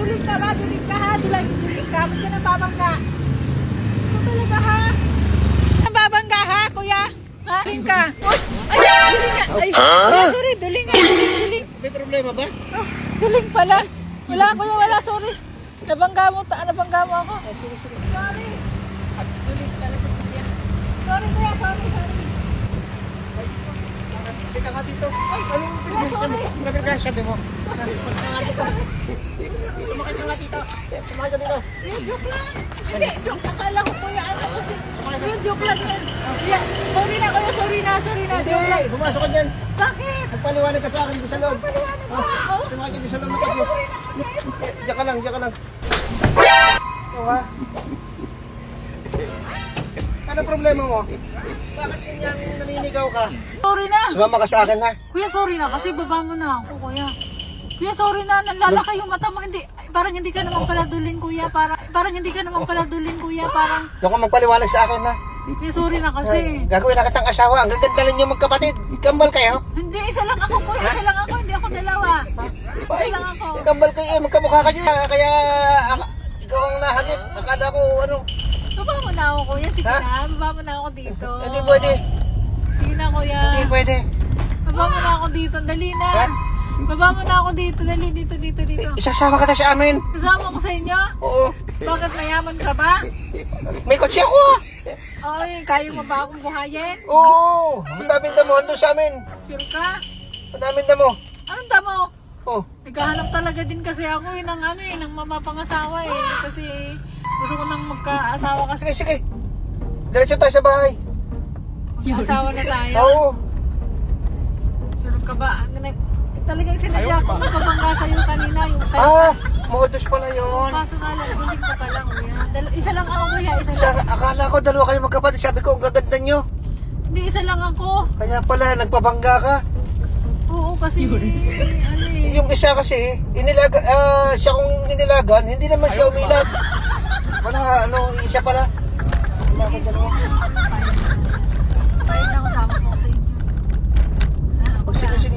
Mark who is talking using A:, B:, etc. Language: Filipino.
A: duling ka ba? Duling ka ha? Duling ka. Ba't ka nababangga? Ito talaga ha? Nababangga ha, kuya? Ha? Duling ka. Uy! Ay! Duling nga! Ay! Kuya, sorry! Duling nga! Duling!
B: May problema ba?
A: Oh, duling pala. Wala, kuya, wala. Sorry. Nabangga mo ako.
B: Sige.
A: Sorry. At duling pala sa kuya. Sorry, kuya. Sorry.
B: Teka nga dito. Ay, anong
A: sorry.
B: sabi mo? Sumakay ka nga dito. Sumakay ka nga dito. Sumakay ka dito.
A: Joke lang. Hindi, joke. Akala ko kuya, ano kasi. Kuya, joke lang yan. Kuya, sorry na kuya, sorry na. Joke lang.
B: Hindi, pumasok ka dyan.
A: Bakit?
B: Magpaliwanag ka sa akin dito sa loob.
A: Paliwanag ba ako?
B: Sumakay ka dito sa loob ng
A: Kuya,
B: taxi.
A: sorry na kasi.
B: Diyan ka lang. Ito ha? Ano problema mo? Bakit kanyang naninigaw ka?
A: Sorry na.
B: Sumama ka sa akin ha?
A: Kuya, sorry na kasi baba mo na ako, kuya. Kuya, sorry na. Nanlalaki yung mata mo. Hindi, parang hindi ka naman pala duling, kuya. Parang hindi ka naman pala duling, kuya. Parang,
B: Doon ka magpaliwanag sa akin ha?
A: kuya, sorry na kasi.
B: Gagawin na kitang asawa. Ang gaganda ninyo magkapatid. Kambal kayo?
A: Hindi, isa lang ako, kuya. Isa lang ako. Hindi ako dalawa. Isa lang ako.
B: Kambal kayo eh. Magkamukha kayo. Kaya ikaw ang nahagip. Akala ko ano.
A: Baba mo na ako, kuya. Sige
B: Ha?
A: na. Baba mo na ako dito.
B: Hindi pwede.
A: Sige na, kuya.
B: Hindi pwede.
A: Baba mo na ako dito. Dali na.
B: Ha?
A: Baba mo na ako dito. Dali, dito.
B: Isasama ka na sa amin.
A: Kasama ko sa inyo?
B: Oo.
A: Bakit mayaman ka ba?
B: May kotse ako ah.
A: Oy, kaya mo ba akong buhayin?
B: Oo. Ang daming damuhan doon sa amin.
A: Sure ka?
B: Ang daming damo.
A: Anong tamo?
B: Oh.
A: Naghahanap talaga din kasi ako ng mamapangasawa eh. Kasi gusto ko nang magkaasawa kasi.
B: Sige. Diretso tayo sa bahay.
A: Mag-asawa na tayo.
B: Oo.
A: Sure ka ba? Talagang sinadya ko mapapangga sa'yo kanina. Yung
B: Modus pala yun.
A: kaso nga lang, duling ko pa lang kuya. Isa lang ako kuya, isa
B: Sa,
A: lang.
B: akala ko dalawa kayo magkapatid. Sabi ko, ang gaganda nyo.
A: Hindi, isa lang ako.
B: Kaya pala, nagpabangga ka.
A: Oo, kasi ano eh.
B: Yung isa kasi, siya kung inilagan, hindi naman siya umilag. Wala, isa pala. Wala ko dalawa.
A: Pahit na kasama ko sa inyo.
B: Sige.